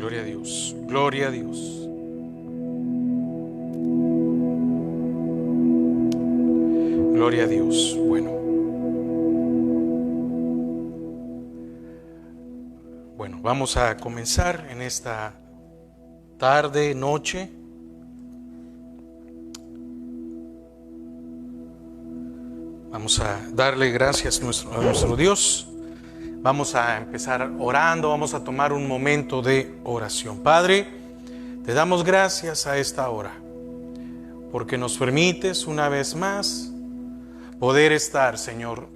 Gloria a Dios, gloria a Dios. Gloria a Dios. Bueno, vamos a comenzar en esta tarde, noche. Vamos a darle gracias a nuestro Dios. Vamos a empezar orando, vamos a tomar un momento de oración. Padre, te damos gracias a esta hora, porque nos permites una vez más poder estar, Señor,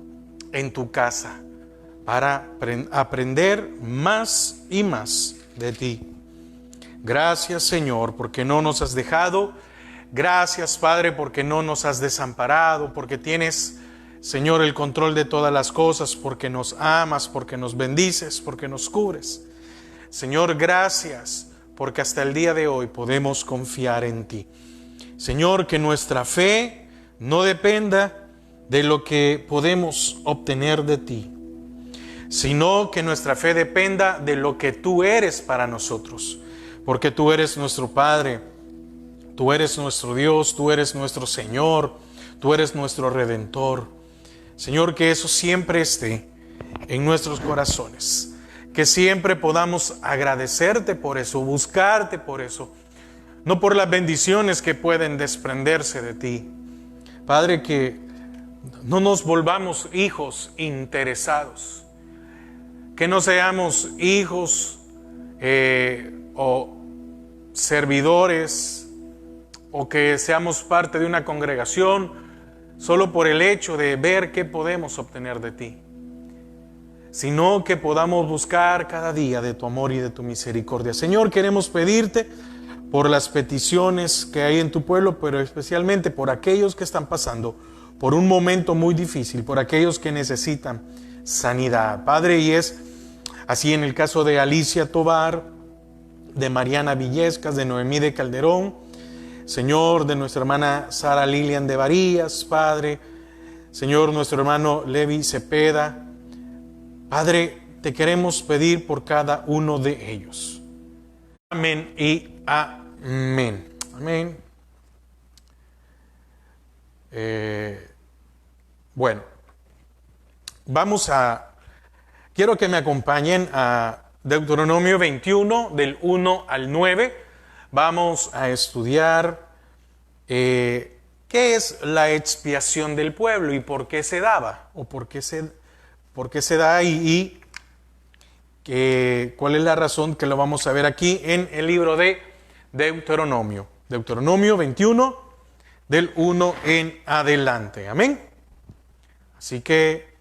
en tu casa, para aprender más y más de ti. Gracias, Señor, porque no nos has dejado. Gracias, Padre, porque no nos has desamparado, porque tienes, Señor, el control de todas las cosas, porque nos amas, porque nos bendices, porque nos cubres. Señor, gracias, porque hasta el día de hoy podemos confiar en ti. Señor, que nuestra fe no dependa de lo que podemos obtener de ti, sino que nuestra fe dependa de lo que tú eres para nosotros, porque tú eres nuestro Padre, tú eres nuestro Dios, tú eres nuestro Señor, tú eres nuestro Redentor. Señor, que eso siempre esté en nuestros corazones, que siempre podamos agradecerte por eso, buscarte por eso, no por las bendiciones que pueden desprenderse de ti. Padre, que no nos volvamos hijos interesados, que no seamos hijos o servidores, o que seamos parte de una congregación solo por el hecho de ver qué podemos obtener de ti, sino que podamos buscar cada día de tu amor y de tu misericordia. Señor, queremos pedirte por las peticiones que hay en tu pueblo, pero especialmente por aquellos que están pasando por un momento muy difícil, por aquellos que necesitan sanidad, Padre, y es así en el caso de Alicia Tobar, de Mariana Villescas, de Noemí de Calderón, Señor, de nuestra hermana Sara Lilian de Varías, Padre, Señor, nuestro hermano Levi Cepeda. Padre, te queremos pedir por cada uno de ellos. Amén y amén. Amén. Bueno, quiero que me acompañen a Deuteronomio 21, del 1 al 9. Vamos a estudiar qué es la expiación del pueblo y por qué se daba, o por qué se da y cuál es la razón, que lo vamos a ver aquí en el libro de Deuteronomio. Deuteronomio 21, del 1 en adelante. Amén. Así que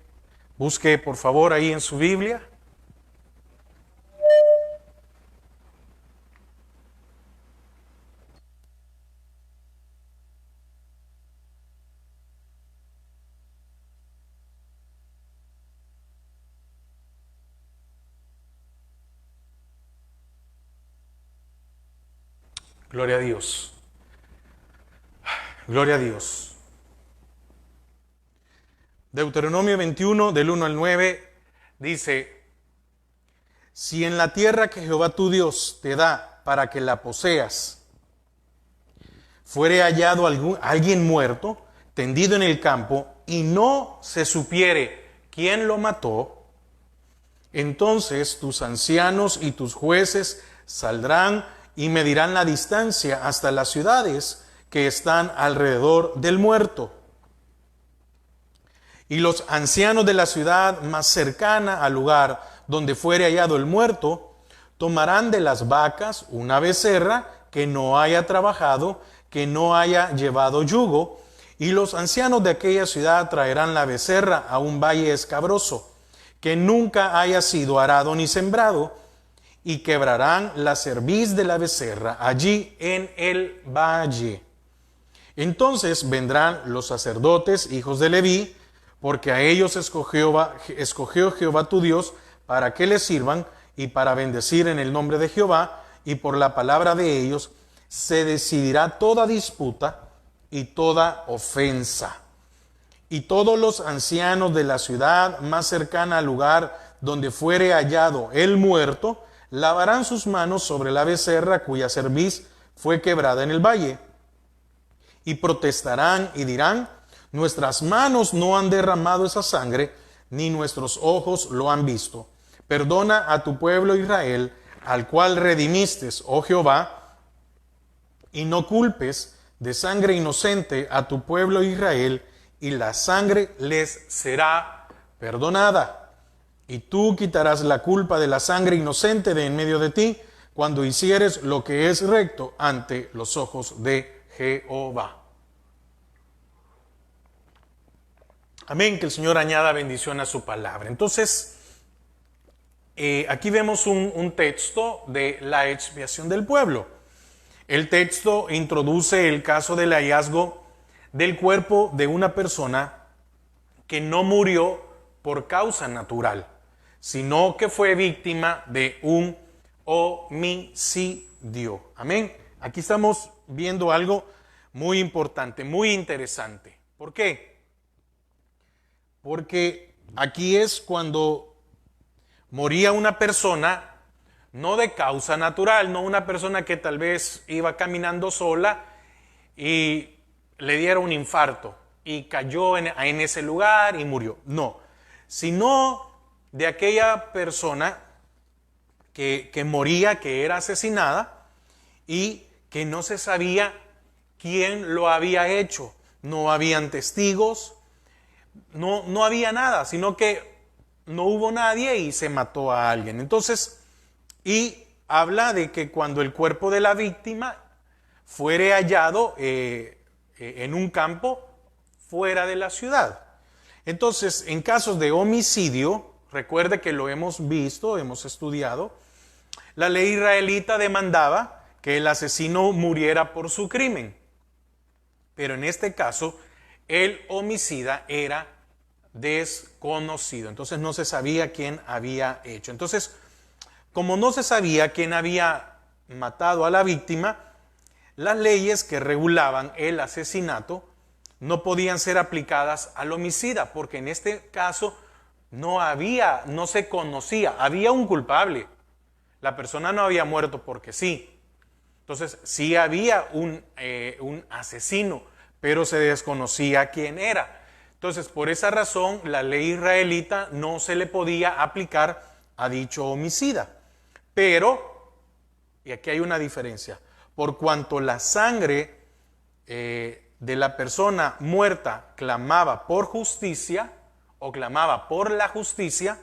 busque por favor ahí en su Biblia. Gloria a Dios. Gloria a Dios. Deuteronomio 21, del 1 al 9, dice: si en la tierra que Jehová tu Dios te da para que la poseas, fuere hallado alguien muerto, tendido en el campo, y no se supiere quién lo mató, entonces tus ancianos y tus jueces saldrán y medirán la distancia hasta las ciudades que están alrededor del muerto. Y los ancianos de la ciudad más cercana al lugar donde fuere hallado el muerto, tomarán de las vacas una becerra que no haya trabajado, que no haya llevado yugo, y los ancianos de aquella ciudad traerán la becerra a un valle escabroso, que nunca haya sido arado ni sembrado, y quebrarán la cerviz de la becerra allí en el valle. Entonces vendrán los sacerdotes, hijos de Leví, porque a ellos escogió Jehová tu Dios para que les sirvan y para bendecir en el nombre de Jehová, y por la palabra de ellos se decidirá toda disputa y toda ofensa. Y todos los ancianos de la ciudad más cercana al lugar donde fuere hallado el muerto lavarán sus manos sobre la becerra cuya cerviz fue quebrada en el valle, y protestarán y dirán: nuestras manos no han derramado esa sangre, ni nuestros ojos lo han visto. Perdona a tu pueblo Israel, al cual redimiste, oh Jehová, y no culpes de sangre inocente a tu pueblo Israel, y la sangre les será perdonada. Y tú quitarás la culpa de la sangre inocente de en medio de ti, cuando hicieres lo que es recto ante los ojos de Jehová. Amén, que el Señor añada bendición a su palabra. Entonces, aquí vemos un texto de la expiación del pueblo. El texto introduce el caso del hallazgo del cuerpo de una persona que no murió por causa natural, sino que fue víctima de un homicidio. Amén. Aquí estamos viendo algo muy importante, muy interesante. ¿Por qué? Porque aquí es cuando moría una persona, no de causa natural, no una persona que tal vez iba caminando sola y le diera un infarto y cayó en ese lugar y murió. No, sino de aquella persona que moría, que era asesinada y que no se sabía quién lo había hecho. No habían testigos, no había nada, sino que no hubo nadie y se mató a alguien. Entonces, y habla de que cuando el cuerpo de la víctima fuere hallado en un campo fuera de la ciudad. Entonces, en casos de homicidio, recuerde que lo hemos visto, hemos estudiado, la ley israelita demandaba que el asesino muriera por su crimen. Pero en este caso, el homicida era desconocido. Entonces no se sabía quién había hecho. Entonces, como no se sabía quién había matado a la víctima, las leyes que regulaban el asesinato no podían ser aplicadas al homicida, porque en este caso no se conocía, había un culpable. La persona no había muerto porque sí. Entonces, sí había un asesino, pero se desconocía quién era. Entonces, por esa razón, la ley israelita no se le podía aplicar a dicho homicida. Pero, y aquí hay una diferencia, por cuanto la sangre de la persona muerta clamaba por justicia, o clamaba por la justicia,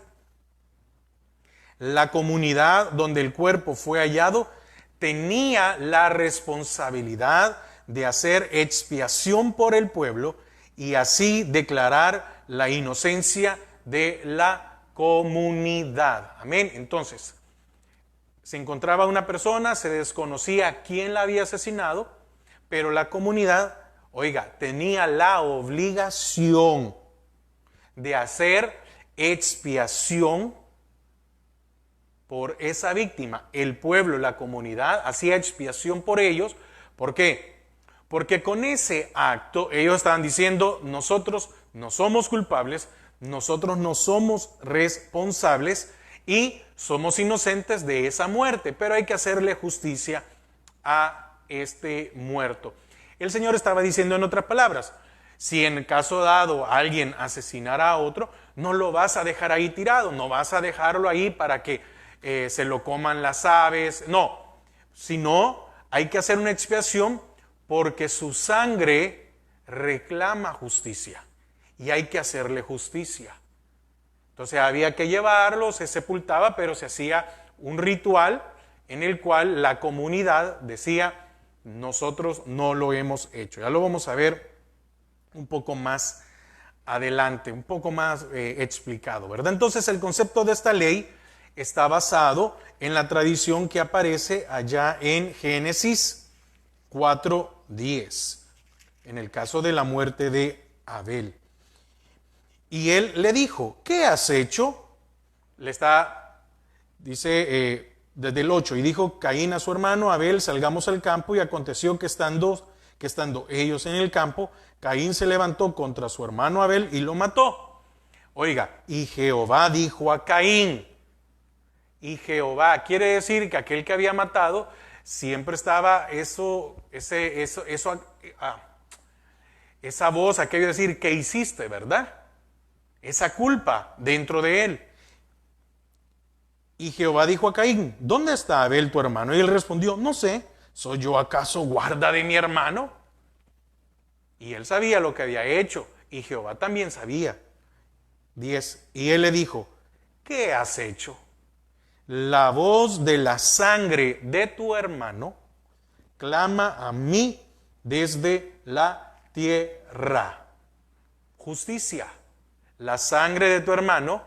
la comunidad donde el cuerpo fue hallado tenía la responsabilidad de hacer expiación por el pueblo y así declarar la inocencia de la comunidad. Amén. Entonces, se encontraba una persona, se desconocía quién la había asesinado, pero la comunidad, oiga, tenía la obligación de hacer expiación por esa víctima. El pueblo, la comunidad, hacía expiación por ellos. ¿Por qué? Porque con ese acto ellos estaban diciendo: nosotros no somos culpables, nosotros no somos responsables y somos inocentes de esa muerte, pero hay que hacerle justicia a este muerto. El Señor estaba diciendo en otras palabras: si en el caso dado alguien asesinara a otro, no lo vas a dejar ahí tirado, no vas a dejarlo ahí para que se lo coman las aves, no, sino hay que hacer una expiación porque su sangre reclama justicia y hay que hacerle justicia. Entonces había que llevarlo, se sepultaba, pero se hacía un ritual en el cual la comunidad decía: nosotros no lo hemos hecho. Ya lo vamos a ver un poco más adelante, un poco más explicado, ¿verdad? Entonces el concepto de esta ley está basado en la tradición que aparece allá en Génesis 4:10, en el caso de la muerte de Abel. Y él le dijo: ¿qué has hecho? Dice desde el 8, y dijo Caín a su hermano Abel: salgamos al campo, y aconteció que estando ellos en el campo, Caín se levantó contra su hermano Abel y lo mató. Oiga, y Jehová dijo a Caín: y Jehová. Quiere decir que aquel que había matado siempre estaba esa voz, aquello de decir, ¿qué hiciste, verdad? Esa culpa dentro de él. Y Jehová dijo a Caín, ¿dónde está Abel tu hermano? Y él respondió, no sé, ¿soy yo acaso guarda de mi hermano? Y él sabía lo que había hecho, y Jehová también sabía. 10. Y él le dijo, ¿qué has hecho? La voz de la sangre de tu hermano clama a mí desde la tierra. Justicia. La sangre de tu hermano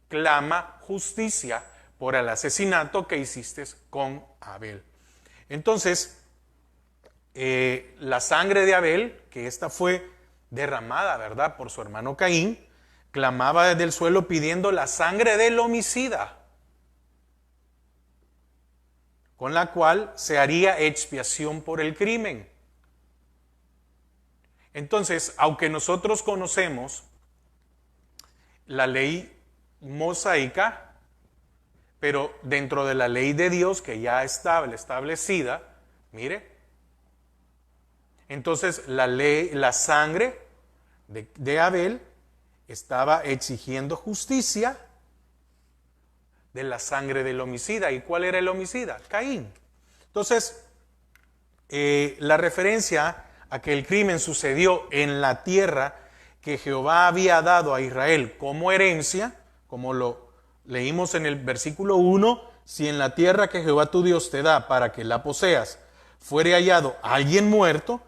clama justicia por el asesinato que hiciste con Abel. Entonces, la sangre de Abel, que esta fue derramada, ¿verdad?, por su hermano Caín, clamaba desde el suelo pidiendo la sangre del homicida, con la cual se haría expiación por el crimen. Entonces, aunque nosotros conocemos la ley mosaica, pero dentro de la ley de Dios que ya estaba establecida, mire, entonces la sangre de Abel estaba exigiendo justicia de la sangre del homicida. ¿Y cuál era el homicida? Caín. Entonces, la referencia a que el crimen sucedió en la tierra que Jehová había dado a Israel como herencia, como lo leímos en el versículo 1, si en la tierra que Jehová tu Dios te da para que la poseas, fuere hallado alguien muerto,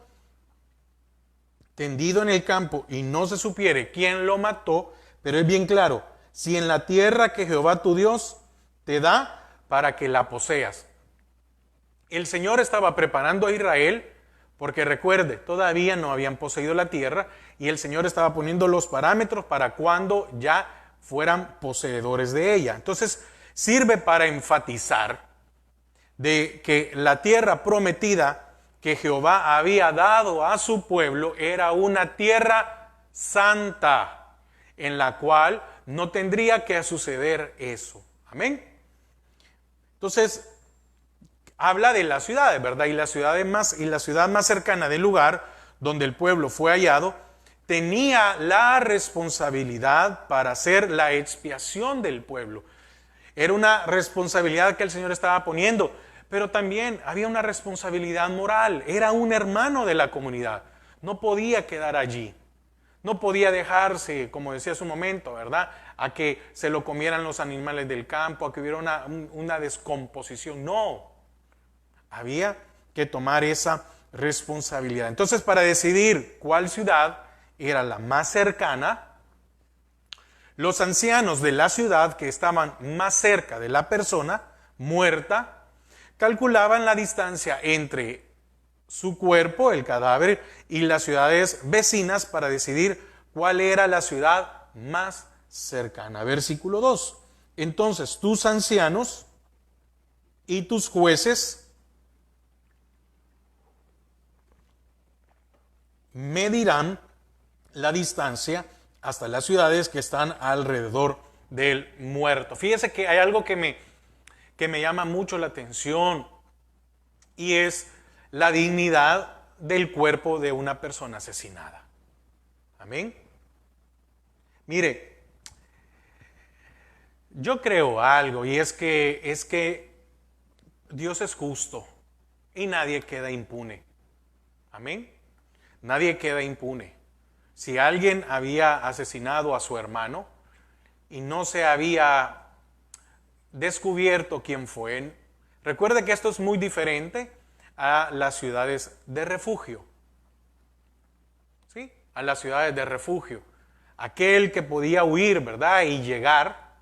tendido en el campo, y no se supiere quién lo mató, pero es bien claro, si en la tierra que Jehová tu Dios te da para que la poseas. El Señor estaba preparando a Israel, porque recuerde, todavía no habían poseído la tierra, y el Señor estaba poniendo los parámetros para cuando ya fueran poseedores de ella. Entonces, sirve para enfatizar de que la tierra prometida que Jehová había dado a su pueblo era una tierra santa, en la cual no tendría que suceder eso. Amén. Entonces, habla de las ciudades, ¿verdad? Y la ciudad más cercana del lugar donde el pueblo fue hallado tenía la responsabilidad para hacer la expiación del pueblo. Era una responsabilidad que el Señor estaba poniendo, pero también había una responsabilidad moral. Era un hermano de la comunidad. No podía quedar allí. No podía dejarse, como decía hace un momento, ¿verdad?, a que se lo comieran los animales del campo, a que hubiera una descomposición. No. Había que tomar esa responsabilidad. Entonces, para decidir cuál ciudad era la más cercana, los ancianos de la ciudad que estaban más cerca de la persona muerta, calculaban la distancia entre su cuerpo, el cadáver, y las ciudades vecinas para decidir cuál era la ciudad más cercana. Versículo 2. Entonces, tus ancianos y tus jueces medirán la distancia hasta las ciudades que están alrededor del muerto. Fíjese que hay algo que me llama mucho la atención, y es la dignidad del cuerpo de una persona asesinada. Amén. Mire, yo creo algo, y es que Dios es justo y nadie queda impune. Amén. Nadie queda impune. Si alguien había asesinado a su hermano y no se había descubierto quién fue, recuerde que esto es muy diferente a las ciudades de refugio. ¿Sí? A las ciudades de refugio. Aquel que podía huir, ¿verdad?, y llegar.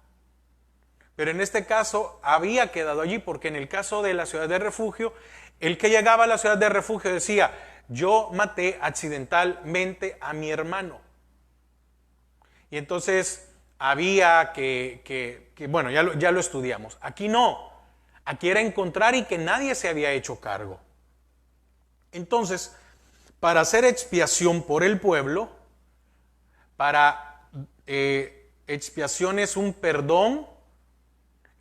Pero en este caso había quedado allí, porque en el caso de la ciudad de refugio, el que llegaba a la ciudad de refugio decía: yo maté accidentalmente a mi hermano. Y entonces había bueno, ya lo estudiamos. Aquí no. Aquí era encontrar y que nadie se había hecho cargo. Entonces, para hacer expiación por el pueblo, expiación es un perdón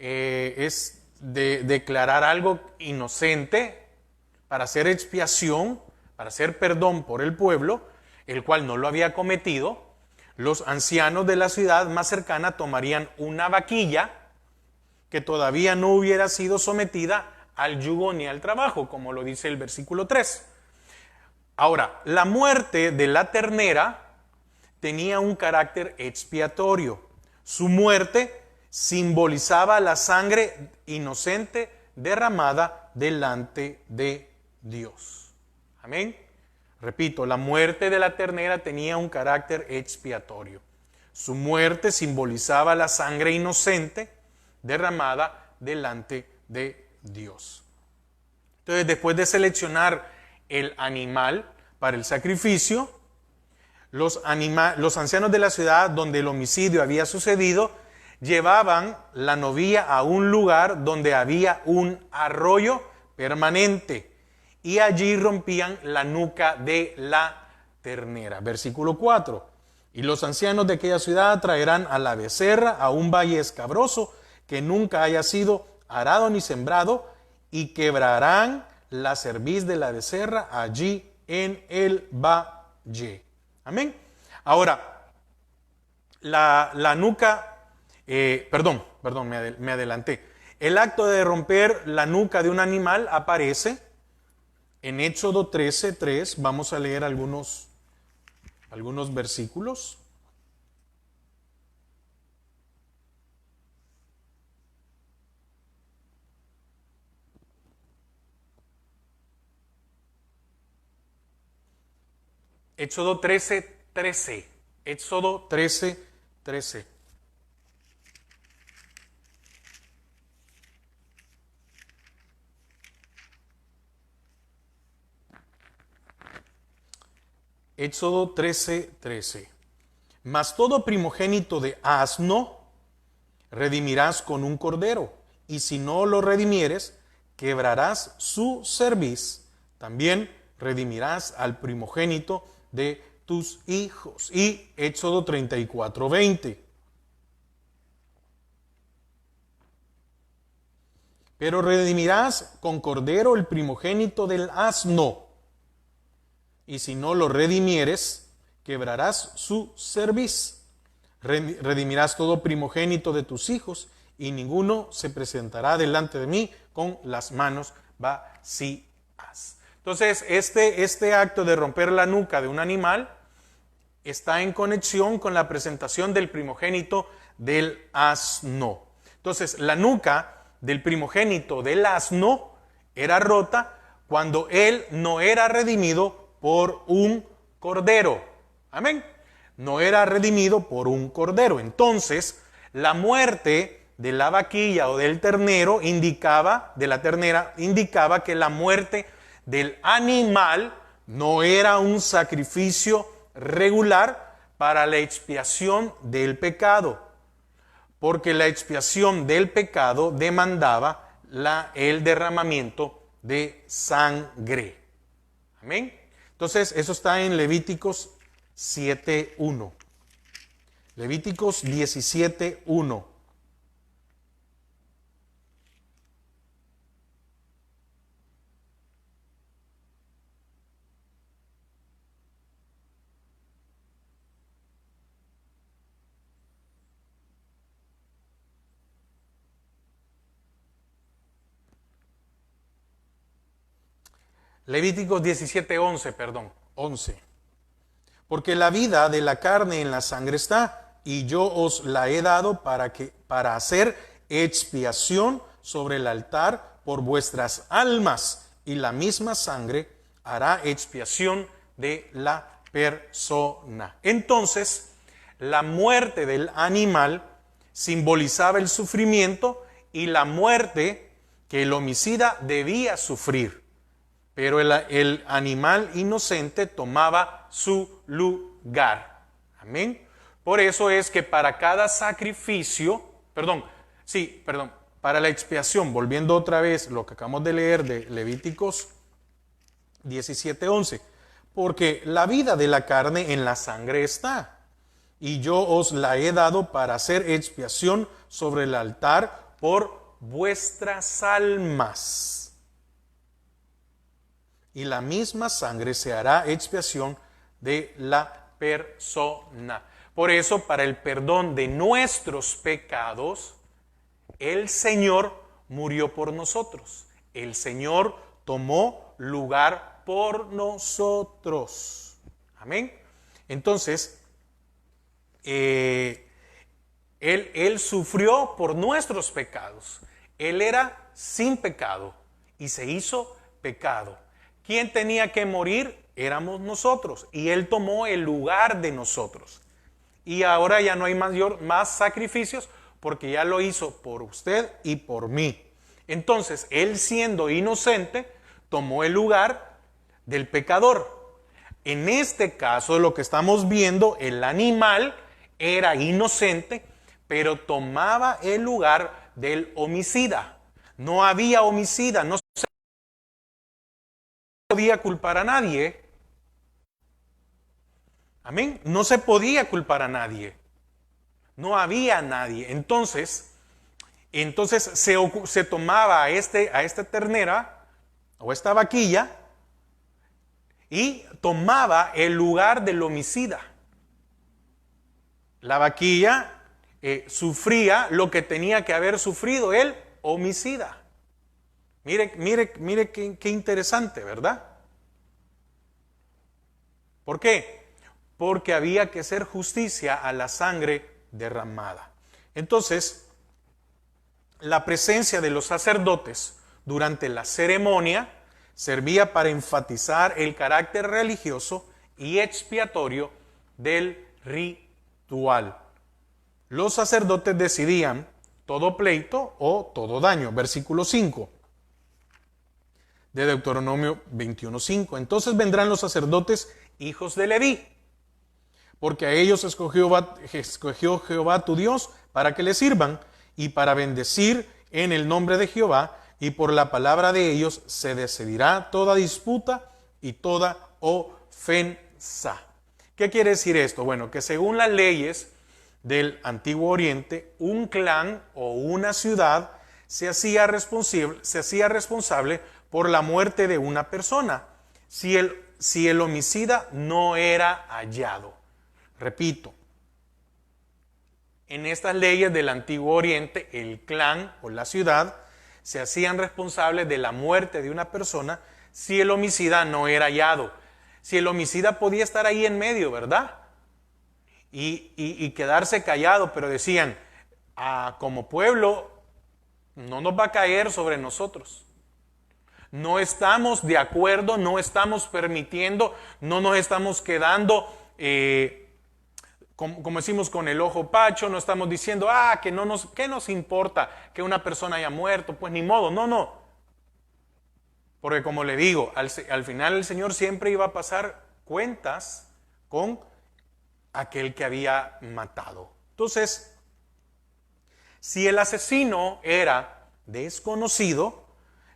es de declarar algo inocente para hacer expiación, para hacer perdón por el pueblo, el cual no lo había cometido. Los ancianos de la ciudad más cercana tomarían una vaquilla que todavía no hubiera sido sometida al yugo ni al trabajo, como lo dice el versículo 3. Ahora, la muerte de la ternera tenía un carácter expiatorio. Su muerte simbolizaba la sangre inocente derramada delante de Dios. Amén. Repito, la muerte de la ternera tenía un carácter expiatorio. Su muerte simbolizaba la sangre inocente derramada delante de Dios. Entonces, después de seleccionar el animal para el sacrificio, los ancianos de la ciudad donde el homicidio había sucedido llevaban la novilla a un lugar donde había un arroyo permanente y allí rompían la nuca de la ternera. Versículo 4. Y los ancianos de aquella ciudad traerán a la becerra a un valle escabroso que nunca haya sido arado ni sembrado, y quebrarán la cerviz de la becerra allí en el valle. Amén. Ahora, la nuca, me adelanté. El acto de romper la nuca de un animal aparece en Éxodo 13:3. Vamos a leer algunos versículos. Éxodo 13:13. Éxodo 13:13. Éxodo 13:13. Mas todo primogénito de asno redimirás con un cordero, y si no lo redimieres, quebrarás su cerviz. También redimirás al primogénito de tus hijos. Y Éxodo 34:20. Pero redimirás con cordero el primogénito del asno, y si no lo redimieres, quebrarás su cerviz. Redimirás todo primogénito de tus hijos, y ninguno se presentará delante de mí con las manos vacías. Entonces, este acto de romper la nuca de un animal está en conexión con la presentación del primogénito del asno. Entonces, la nuca del primogénito del asno era rota cuando él no era redimido por un cordero. Amén. No era redimido por un cordero. Entonces, la muerte de la vaquilla o del ternero de la ternera indicaba que la muerte del animal no era un sacrificio regular para la expiación del pecado, porque la expiación del pecado demandaba el derramamiento de sangre. Amén. Entonces, eso está en Levíticos 7:1. Levíticos 17:1. Levíticos 11. Porque la vida de la carne en la sangre está, y yo os la he dado para hacer expiación sobre el altar por vuestras almas, y la misma sangre hará expiación de la persona. Entonces, la muerte del animal simbolizaba el sufrimiento y la muerte que el homicida debía sufrir. Pero el animal inocente tomaba su lugar. Amén. Por eso es que para cada sacrificio, para la expiación, volviendo otra vez lo que acabamos de leer de Levíticos 17:11, porque la vida de la carne en la sangre está, y yo os la he dado para hacer expiación sobre el altar por vuestras almas. Y la misma sangre se hará expiación de la persona. Por eso, para el perdón de nuestros pecados, el Señor murió por nosotros. El Señor tomó lugar por nosotros. Amén. Entonces, Él sufrió por nuestros pecados. Él era sin pecado y se hizo pecado. ¿Quién tenía que morir? Éramos nosotros. Y Él tomó el lugar de nosotros. Y ahora ya no hay más sacrificios porque ya lo hizo por usted y por mí. Entonces, Él siendo inocente, tomó el lugar del pecador. En este caso, lo que estamos viendo, el animal era inocente, pero tomaba el lugar del homicida. No había homicida, no se podía culpar a nadie. Amén. No se podía culpar a nadie. No había nadie. Entonces se tomaba a esta ternera o esta vaquilla y tomaba el lugar del homicida. La vaquilla sufría lo que tenía que haber sufrido el homicida. Mire qué interesante, ¿verdad? ¿Por qué? Porque había que hacer justicia a la sangre derramada. Entonces, la presencia de los sacerdotes durante la ceremonia servía para enfatizar el carácter religioso y expiatorio del ritual. Los sacerdotes decidían todo pleito o todo daño. Versículo 5 de Deuteronomio 21:5. Entonces vendrán los sacerdotes hijos de Leví, porque a ellos escogió Jehová tu Dios para que le sirvan y para bendecir en el nombre de Jehová, y por la palabra de ellos se decidirá toda disputa y toda ofensa. ¿Qué quiere decir esto? Bueno, que según las leyes del Antiguo Oriente, un clan o una ciudad se hacía responsable por la muerte de una persona si el homicida no era hallado. Repito, en estas leyes del Antiguo Oriente, el clan o la ciudad se hacían responsables de la muerte de una persona si el homicida no era hallado. Si el homicida podía estar ahí en medio, ¿verdad? Y quedarse callado, pero decían, como pueblo, no nos va a caer sobre nosotros. No estamos de acuerdo, no estamos permitiendo, no nos estamos quedando, como decimos, con el ojo pacho, no estamos diciendo, ¿qué nos importa que una persona haya muerto? Pues ni modo, no. Porque como le digo, al final el Señor siempre iba a pasar cuentas con aquel que había matado. Entonces, si el asesino era desconocido,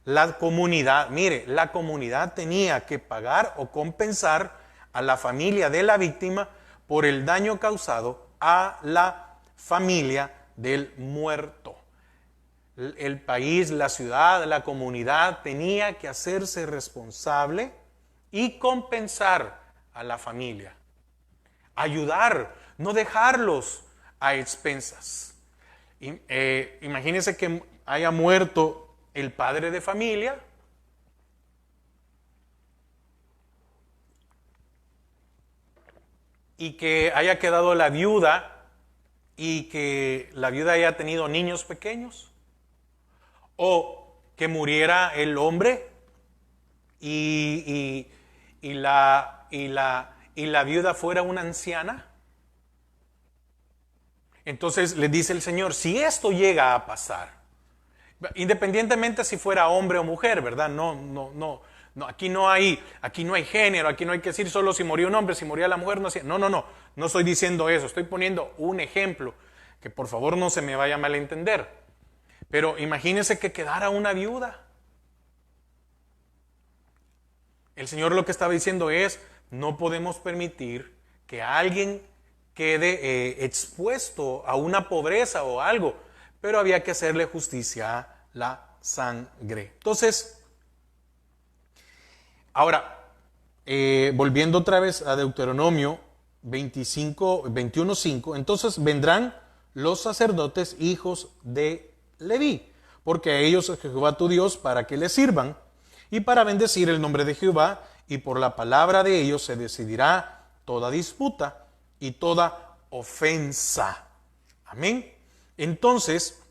la comunidad tenía que pagar o compensar a la familia de la víctima por el daño causado a la familia del muerto. El país, la ciudad, la comunidad tenía que hacerse responsable y compensar a la familia. Ayudar, no dejarlos a expensas. Imagínense que haya muerto el padre de familia y que haya quedado la viuda y que la viuda haya tenido niños pequeños, o que muriera el hombre y la viuda fuera una anciana. Entonces le dice el Señor, si esto llega a pasar, independientemente si fuera hombre o mujer, ¿verdad? No, aquí no hay género, aquí no hay que decir solo si moría un hombre, si moría la mujer, no estoy diciendo eso, estoy poniendo un ejemplo, que por favor no se me vaya a malentender. Pero imagínense que quedara una viuda. El Señor lo que estaba diciendo es, no podemos permitir que alguien quede expuesto a una pobreza o algo, pero había que hacerle justicia a la sangre. Entonces, ahora, volviendo otra vez a Deuteronomio 21:5, entonces vendrán los sacerdotes hijos de Leví, porque a ellos es Jehová tu Dios para que le sirvan y para bendecir el nombre de Jehová, y por la palabra de ellos se decidirá toda disputa y toda ofensa. Amén. Entonces,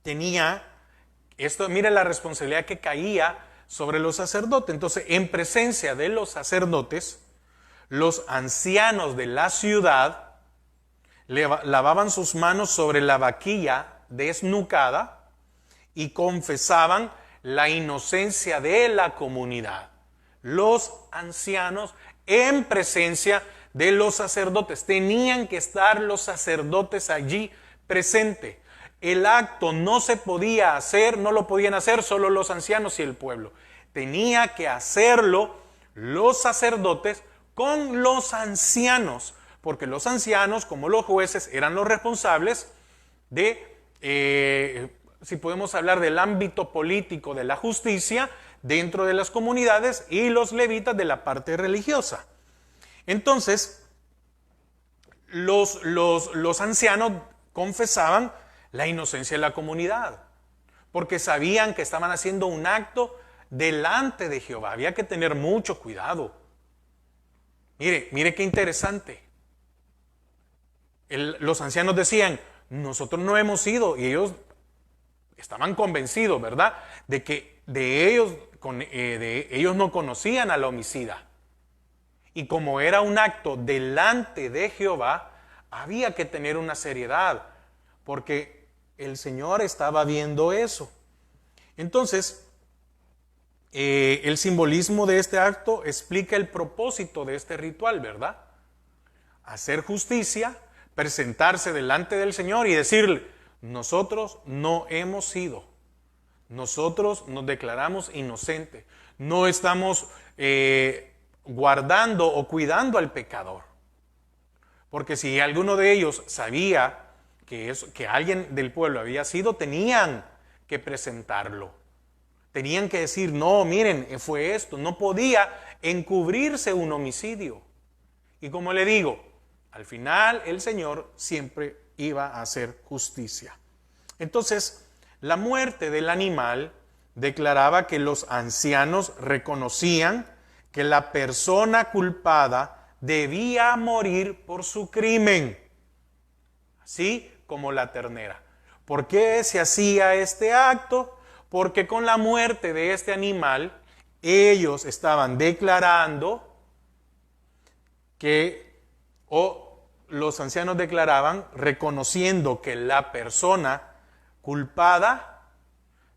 tenía esto, mire la responsabilidad que caía sobre los sacerdotes. Entonces, en presencia de los sacerdotes, los ancianos de la ciudad lavaban sus manos sobre la vaquilla desnucada y confesaban la inocencia de la comunidad. Los ancianos en presencia de los sacerdotes. Tenían que estar los sacerdotes allí presentes. El acto no se podía hacer, no lo podían hacer solo los ancianos y el pueblo. Tenía que hacerlo los sacerdotes con los ancianos, porque los ancianos, como los jueces, eran los responsables de, si podemos hablar del ámbito político de la justicia dentro de las comunidades, y los levitas de la parte religiosa. Entonces, los ancianos confesaban la inocencia de la comunidad, porque sabían que estaban haciendo un acto delante de Jehová. Había que tener mucho cuidado. Mire qué interesante. Los ancianos decían, nosotros no hemos ido, y ellos estaban convencidos, ¿verdad?, de que ellos no conocían al homicida. Y como era un acto delante de Jehová, había que tener una seriedad, porque el Señor estaba viendo eso. Entonces, el simbolismo de este acto explica el propósito de este ritual, ¿verdad? Hacer justicia, presentarse delante del Señor y decirle, nosotros no hemos sido, nosotros nos declaramos inocentes, no estamos guardando o cuidando al pecador. Porque si alguno de ellos sabía que alguien del pueblo había sido, tenían que presentarlo. Tenían que decir, no, miren, fue esto. No podía encubrirse un homicidio. Y como le digo, al final el Señor siempre iba a hacer justicia. Entonces, la muerte del animal declaraba que los ancianos reconocían que la persona culpada debía morir por su crimen, así como la ternera. ¿Por qué se hacía este acto? Porque con la muerte de este animal, ellos estaban declarando los ancianos declaraban, reconociendo que la persona culpada,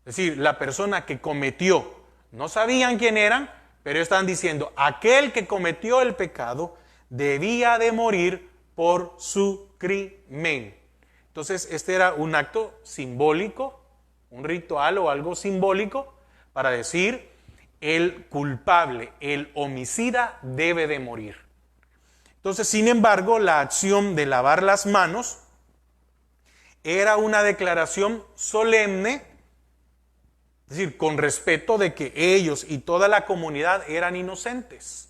es decir, la persona que cometió, no sabían quién eran, pero estaban diciendo, aquel que cometió el pecado debía de morir por su crimen. Entonces, este era un acto simbólico, un ritual o algo simbólico para decir, el culpable, el homicida debe de morir. Entonces, sin embargo, la acción de lavar las manos era una declaración solemne, es decir, con respeto de que ellos y toda la comunidad eran inocentes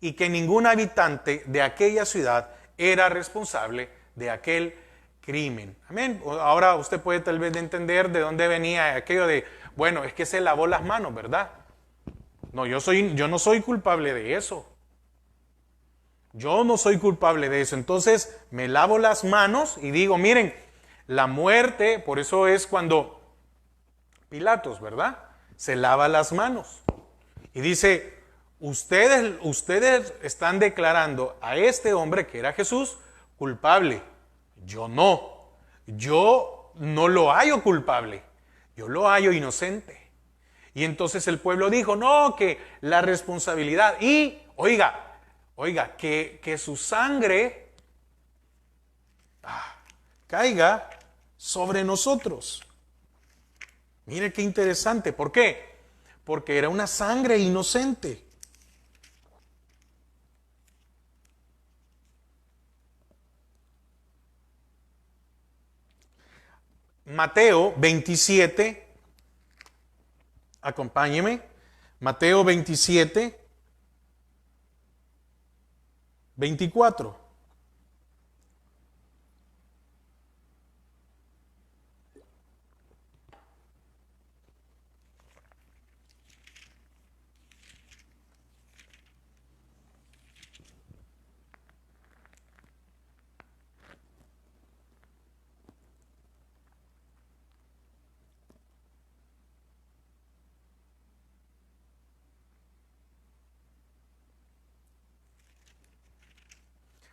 y que ningún habitante de aquella ciudad era responsable de aquel crimen. Amén. Ahora usted puede tal vez entender de dónde venía aquello de, bueno, es que se lavó las manos, ¿verdad? No, yo no soy culpable de eso. Yo no soy culpable de eso. Entonces me lavo las manos y digo, miren, la muerte, por eso es cuando Pilatos, ¿verdad?, se lava las manos y dice, ustedes están declarando a este hombre que era Jesús culpable. Yo no lo hallo culpable, yo lo hallo inocente. Y entonces el pueblo dijo, no, que la responsabilidad, y oiga, que su sangre caiga sobre nosotros. Mire qué interesante, ¿por qué? Porque era una sangre inocente. Mateo 27, acompáñeme, Mateo 27, 24.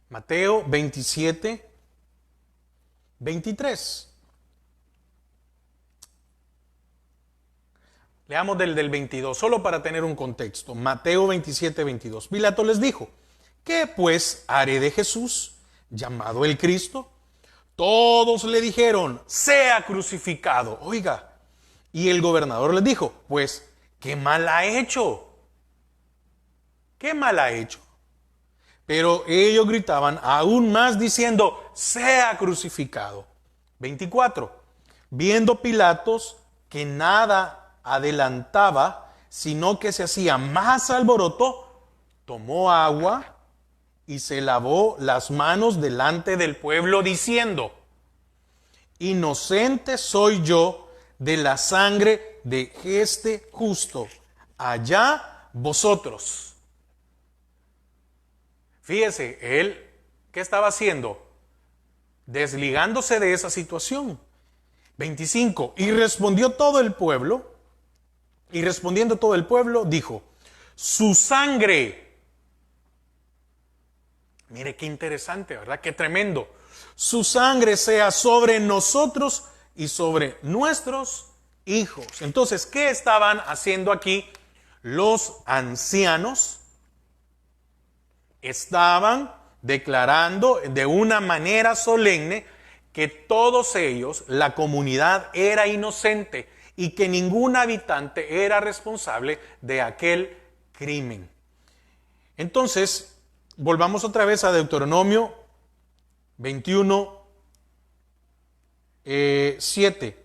Mateo 27, 23. Leamos del 22, solo para tener un contexto. Mateo 27, 22. Pilato les dijo, ¿qué pues haré de Jesús, llamado el Cristo? Todos le dijeron, sea crucificado. Oiga, y el gobernador les dijo, pues, ¿qué mal ha hecho? ¿Qué mal ha hecho? Pero ellos gritaban aún más diciendo, sea crucificado. 24. Viendo Pilatos que nada adelantaba, sino que se hacía más alboroto, tomó agua y se lavó las manos delante del pueblo diciendo, inocente soy yo de la sangre de este justo, allá vosotros. Fíjese, él, ¿qué estaba haciendo? Desligándose de esa situación. 25. Y respondió todo el pueblo, y respondiendo todo el pueblo, dijo, su sangre. Mire qué interesante, ¿verdad? Qué tremendo. Su sangre sea sobre nosotros y sobre nuestros hijos. Entonces, ¿qué estaban haciendo aquí los ancianos? Estaban declarando de una manera solemne que todos ellos, la comunidad, era inocente y que ningún habitante era responsable de aquel crimen. Entonces, volvamos otra vez a Deuteronomio 21, 7.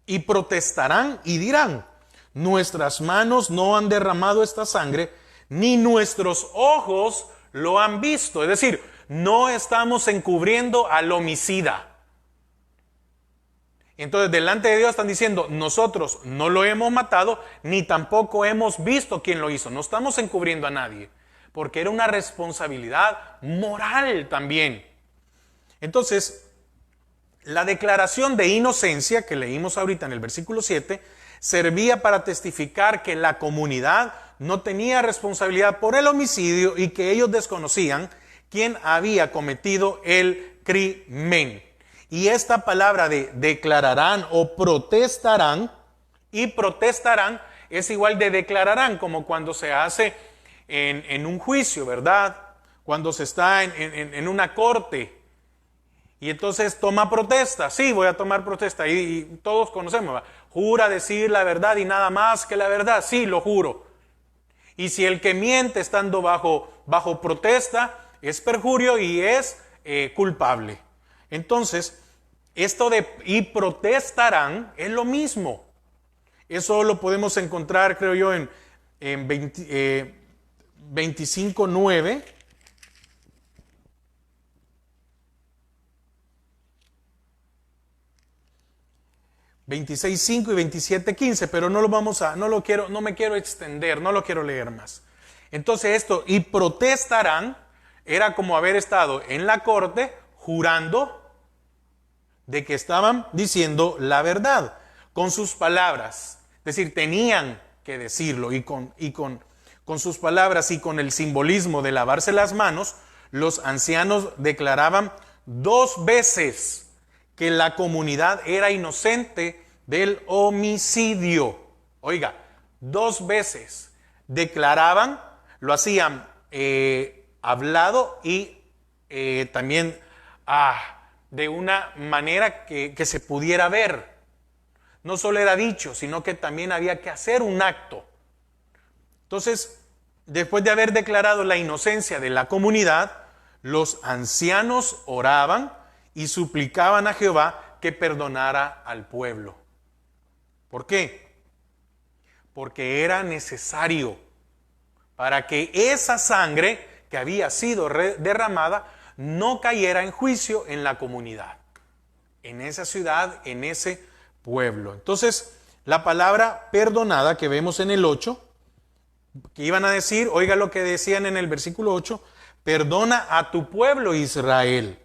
Y protestarán y dirán, nuestras manos no han derramado esta sangre, ni nuestros ojos lo han visto. Es decir, no estamos encubriendo al homicida. Entonces, delante de Dios están diciendo, nosotros no lo hemos matado, ni tampoco hemos visto quién lo hizo. No estamos encubriendo a nadie, porque era una responsabilidad moral también. Entonces, la declaración de inocencia que leímos ahorita en el versículo 7, servía para testificar que la comunidad no tenía responsabilidad por el homicidio y que ellos desconocían quién había cometido el crimen. Y esta palabra de declararán o protestarán, y protestarán es igual de declararán, como cuando se hace en un juicio, ¿verdad? Cuando se está en una corte. Y entonces toma protesta. Sí, voy a tomar protesta. Y todos conocemos, ¿verdad? Jura decir la verdad y nada más que la verdad. Sí, lo juro. Y si el que miente estando bajo protesta es perjurio y es culpable. Entonces, esto de y protestarán es lo mismo. Eso lo podemos encontrar, creo yo, en 25:9. 26:5 y 27:15, pero no me quiero extender, no lo quiero leer más. Entonces esto, y protestarán, era como haber estado en la corte jurando de que estaban diciendo la verdad con sus palabras. Es decir, tenían que decirlo y con sus palabras y con el simbolismo de lavarse las manos, los ancianos declaraban 2 veces que la comunidad era inocente del homicidio. Oiga, 2 veces declaraban, lo hacían hablado y también de una manera que se pudiera ver. No solo era dicho, sino que también había que hacer un acto. Entonces, después de haber declarado la inocencia de la comunidad, los ancianos oraban y suplicaban a Jehová que perdonara al pueblo. ¿Por qué? Porque era necesario para que esa sangre que había sido derramada no cayera en juicio en la comunidad, en esa ciudad, en ese pueblo. Entonces, la palabra perdonada que vemos en el 8, que iban a decir, oiga lo que decían en el versículo 8, perdona a tu pueblo Israel,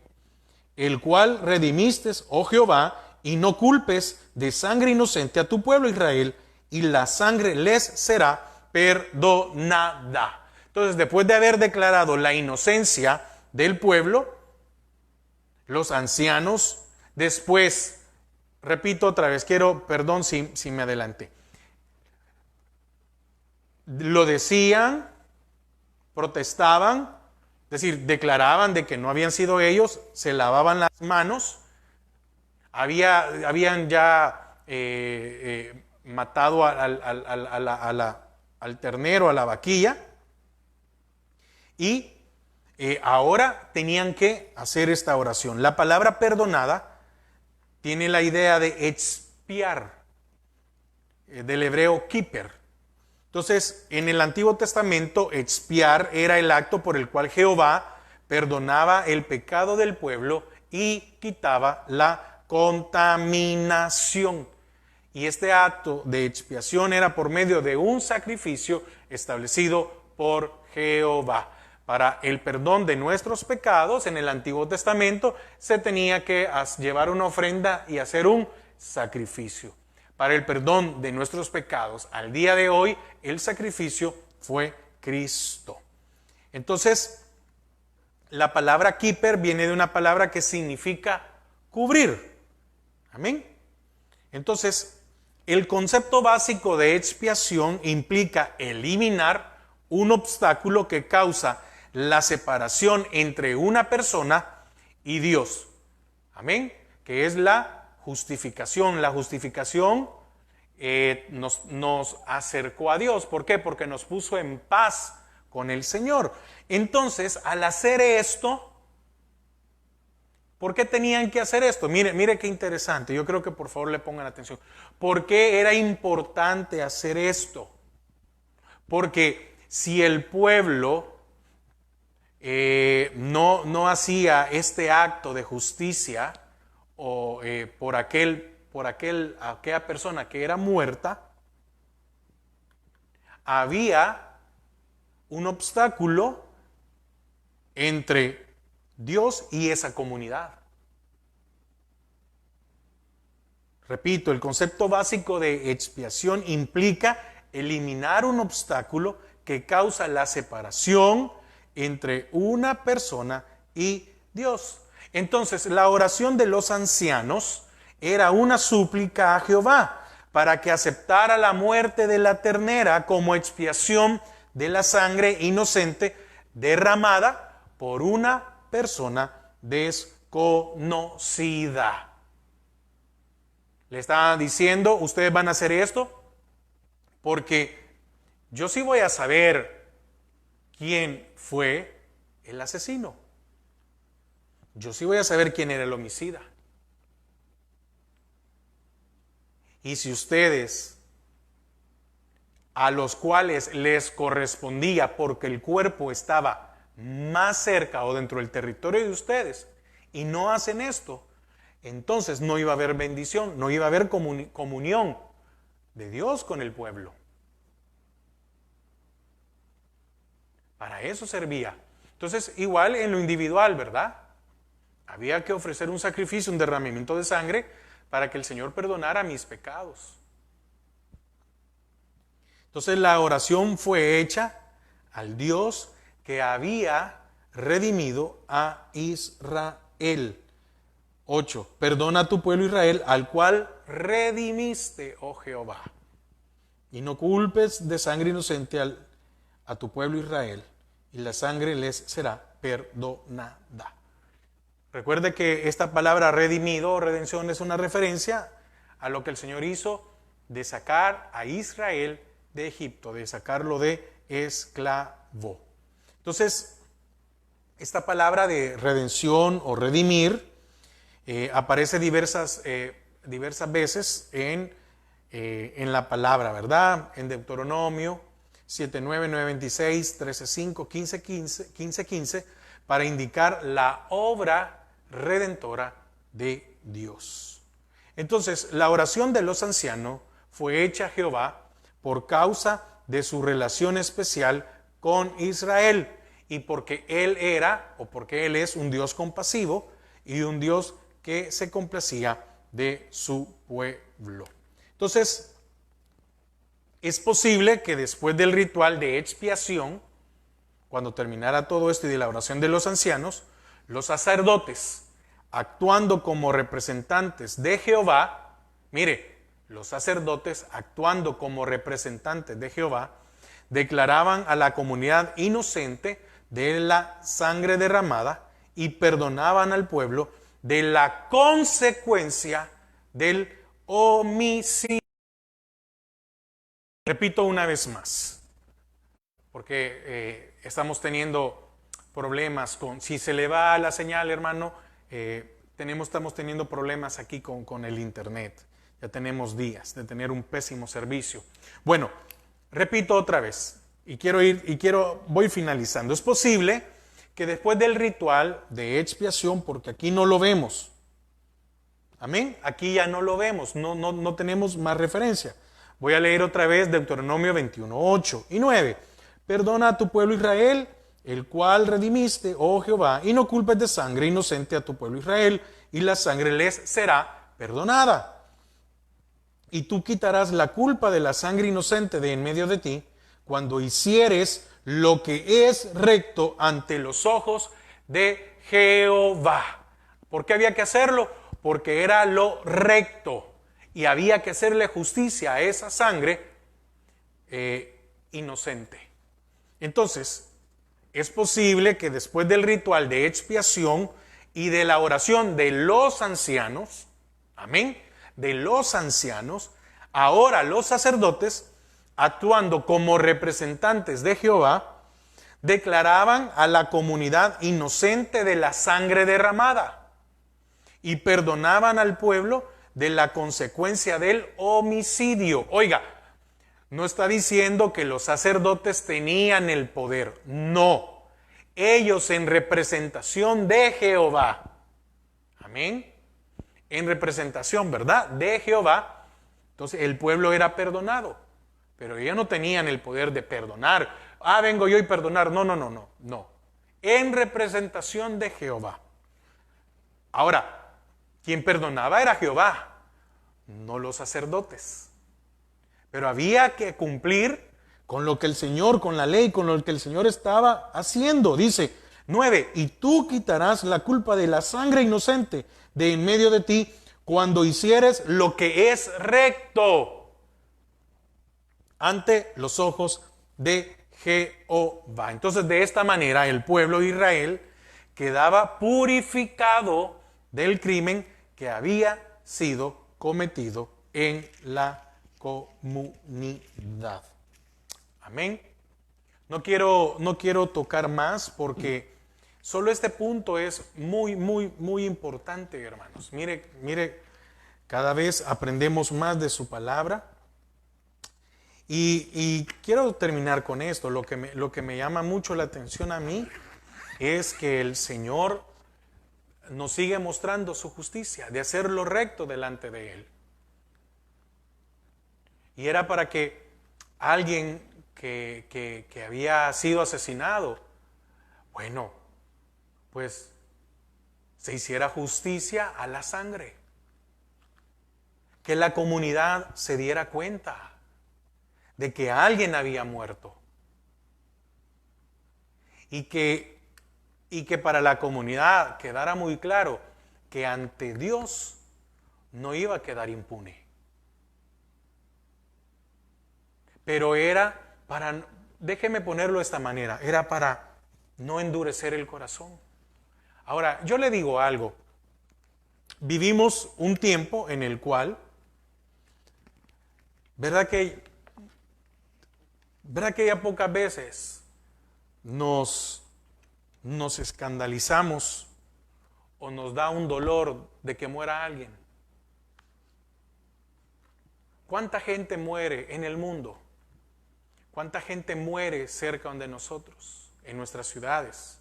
el cual redimiste, oh Jehová, y no culpes de sangre inocente a tu pueblo Israel, y la sangre les será perdonada. Entonces, después de haber declarado la inocencia del pueblo, los ancianos, después, repito otra vez, perdón si me adelanté, lo decían, protestaban, es decir, declaraban de que no habían sido ellos, se lavaban las manos, habían ya matado al ternero, a la vaquilla, y ahora tenían que hacer esta oración. La palabra perdonada tiene la idea de expiar, del hebreo kiper. Entonces, en el Antiguo Testamento, expiar era el acto por el cual Jehová perdonaba el pecado del pueblo y quitaba la contaminación. Y este acto de expiación era por medio de un sacrificio establecido por Jehová. Para el perdón de nuestros pecados, en el Antiguo Testamento, se tenía que llevar una ofrenda y hacer un sacrificio. Para el perdón de nuestros pecados, al día de hoy, el sacrificio fue Cristo. Entonces, la palabra kiper viene de una palabra que significa cubrir. Amén. Entonces, el concepto básico de expiación implica eliminar un obstáculo que causa la separación entre una persona y Dios. Amén. Que es la justificación. La justificación nos acercó a Dios. ¿Por qué? Porque nos puso en paz con el Señor. Entonces, al hacer esto, ¿por qué tenían que hacer esto? Mire qué interesante. Yo creo que por favor le pongan atención. ¿Por qué era importante hacer esto? Porque si el pueblo no hacía este acto de justicia o por aquella persona que era muerta, había un obstáculo entre Dios y esa comunidad. Repito, el concepto básico de expiación implica eliminar un obstáculo que causa la separación entre una persona y Dios. Entonces, la oración de los ancianos era una súplica a Jehová para que aceptara la muerte de la ternera como expiación de la sangre inocente derramada por una persona desconocida. Le estaba diciendo, ustedes van a hacer esto porque yo sí voy a saber quién fue el asesino. Yo sí voy a saber quién era el homicida. Y si ustedes, a los cuales les correspondía porque el cuerpo estaba más cerca o dentro del territorio de ustedes, y no hacen esto, entonces no iba a haber bendición, no iba a haber comunión de Dios con el pueblo. Para eso servía. Entonces, igual en lo individual, ¿verdad? Había que ofrecer un sacrificio, un derramamiento de sangre para que el Señor perdonara mis pecados. Entonces la oración fue hecha al Dios que había redimido a Israel. 8. Perdona a tu pueblo Israel, al cual redimiste, oh Jehová. Y no culpes de sangre inocente a tu pueblo Israel, y la sangre les será perdonada. Recuerde que esta palabra redimido o redención es una referencia a lo que el Señor hizo de sacar a Israel de Egipto, de sacarlo de esclavo. Entonces, esta palabra de redención o redimir aparece diversas veces en la palabra, ¿verdad? En Deuteronomio 7:9, 9:26, 13:5, 15:15, para indicar la obra redentora de Dios. Entonces, la oración de los ancianos fue hecha a Jehová por causa de su relación especial con Israel y porque Él era, o porque Él es un Dios compasivo y un Dios que se complacía de su pueblo. Entonces, es posible que después del ritual de expiación, cuando terminara todo esto y de la oración de los ancianos, los sacerdotes, actuando como representantes de Jehová, mire, los sacerdotes actuando como representantes de Jehová, declaraban a la comunidad inocente de la sangre derramada y perdonaban al pueblo de la consecuencia del homicidio. Repito una vez más, porque estamos teniendo problemas con, si se le va la señal, hermano, estamos teniendo problemas aquí con el internet. Ya tenemos días de tener un pésimo servicio. Bueno, repito otra vez, voy finalizando. Es posible que después del ritual de expiación, porque aquí no lo vemos, amén, aquí ya no lo vemos, no tenemos más referencia. Voy a leer otra vez Deuteronomio 21, 8 y 9. Perdona a tu pueblo Israel, el cual redimiste, oh Jehová, y no culpes de sangre inocente a tu pueblo Israel, y la sangre les será perdonada. Y tú quitarás la culpa de la sangre inocente de en medio de ti, cuando hicieres lo que es recto ante los ojos de Jehová. ¿Por qué había que hacerlo? Porque era lo recto. Y había que hacerle justicia a esa sangre inocente. Entonces, es posible que después del ritual de expiación y de la oración de los ancianos, amén, de los ancianos, ahora los sacerdotes, actuando como representantes de Jehová, declaraban a la comunidad inocente de la sangre derramada y perdonaban al pueblo de la consecuencia del homicidio. Oiga, no está diciendo que los sacerdotes tenían el poder, no. Ellos en representación de Jehová, amén, en representación, ¿verdad?, de Jehová, entonces el pueblo era perdonado, pero ellos no tenían el poder de perdonar. Ah, vengo yo y perdonar. No. En representación de Jehová. Ahora, quien perdonaba era Jehová, no los sacerdotes. Pero había que cumplir con lo que el Señor, con la ley, con lo que el Señor estaba haciendo. Dice 9, y tú quitarás la culpa de la sangre inocente de en medio de ti cuando hicieres lo que es recto ante los ojos de Jehová. Entonces, de esta manera el pueblo de Israel quedaba purificado del crimen que había sido cometido en la comunidad. Amén. No quiero tocar más porque solo este punto es muy importante, hermanos. Mire, cada vez aprendemos más de su palabra. Y quiero terminar con esto. Lo que me llama mucho la atención a mí es que el Señor nos sigue mostrando su justicia, de hacer lo recto delante de Él. Y era para que alguien que había sido asesinado, bueno, pues se hiciera justicia a la sangre. Que la comunidad se diera cuenta de que alguien había muerto. Y que para la comunidad quedara muy claro que ante Dios no iba a quedar impune. Pero era para, déjeme ponerlo de esta manera, era para no endurecer el corazón. Ahora, yo le digo algo. Vivimos un tiempo en el cual, ¿verdad que ya pocas veces nos escandalizamos o nos da un dolor de que muera alguien. ¿Cuánta gente muere en el mundo? ¿Cuánta gente muere cerca de nosotros, en nuestras ciudades,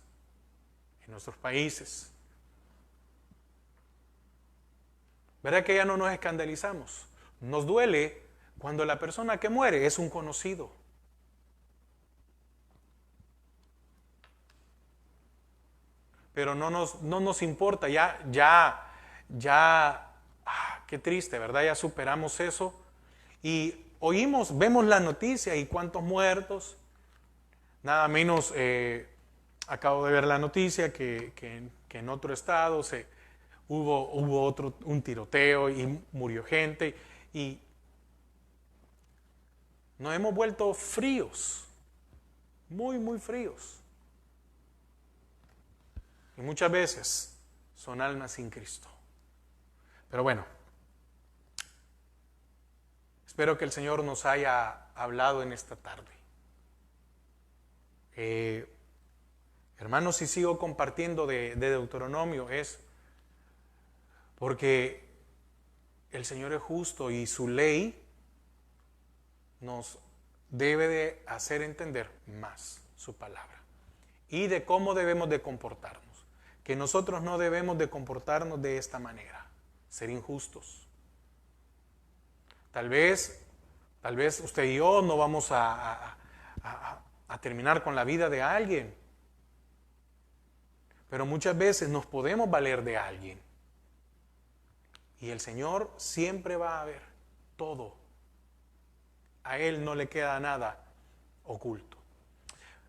en nuestros países? ¿Verdad que ya no nos escandalizamos? Nos duele cuando la persona que muere es un conocido. Pero no nos importa, qué triste, ¿verdad? Ya superamos eso. Y vemos la noticia y cuántos muertos. Nada menos, acabo de ver la noticia que en otro estado hubo un tiroteo y murió gente. Y nos hemos vuelto fríos, muy, muy fríos. Y muchas veces son almas sin Cristo. Pero bueno, espero que el Señor nos haya hablado en esta tarde. Hermanos, si sigo compartiendo de Deuteronomio es porque el Señor es justo y su ley nos debe de hacer entender más su palabra y de cómo debemos de comportarnos. Que nosotros no debemos de comportarnos de esta manera, ser injustos. Tal vez usted y yo no vamos a terminar con la vida de alguien, pero muchas veces nos podemos valer de alguien. Y el Señor siempre va a ver todo. A Él no le queda nada oculto.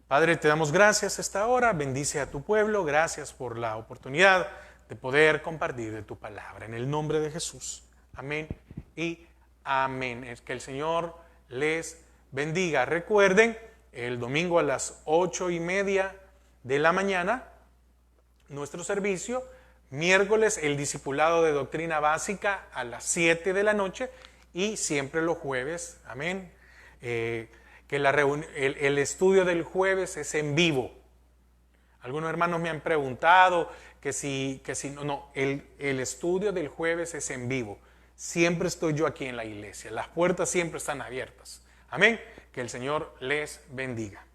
Padre, te damos gracias esta hora, bendice a tu pueblo, gracias por la oportunidad de poder compartir de tu palabra. En el nombre de Jesús, amén y amén. Es que el Señor les bendiga. Recuerden, el domingo a las 8:30 de la mañana, nuestro servicio. Miércoles, el discipulado de doctrina básica a las 7 de la noche y siempre los jueves, amén. Que el estudio del jueves es en vivo. Algunos hermanos me han preguntado que si no, el estudio del jueves es en vivo. Siempre estoy yo aquí en la iglesia. Las puertas siempre están abiertas. Amén. Que el Señor les bendiga.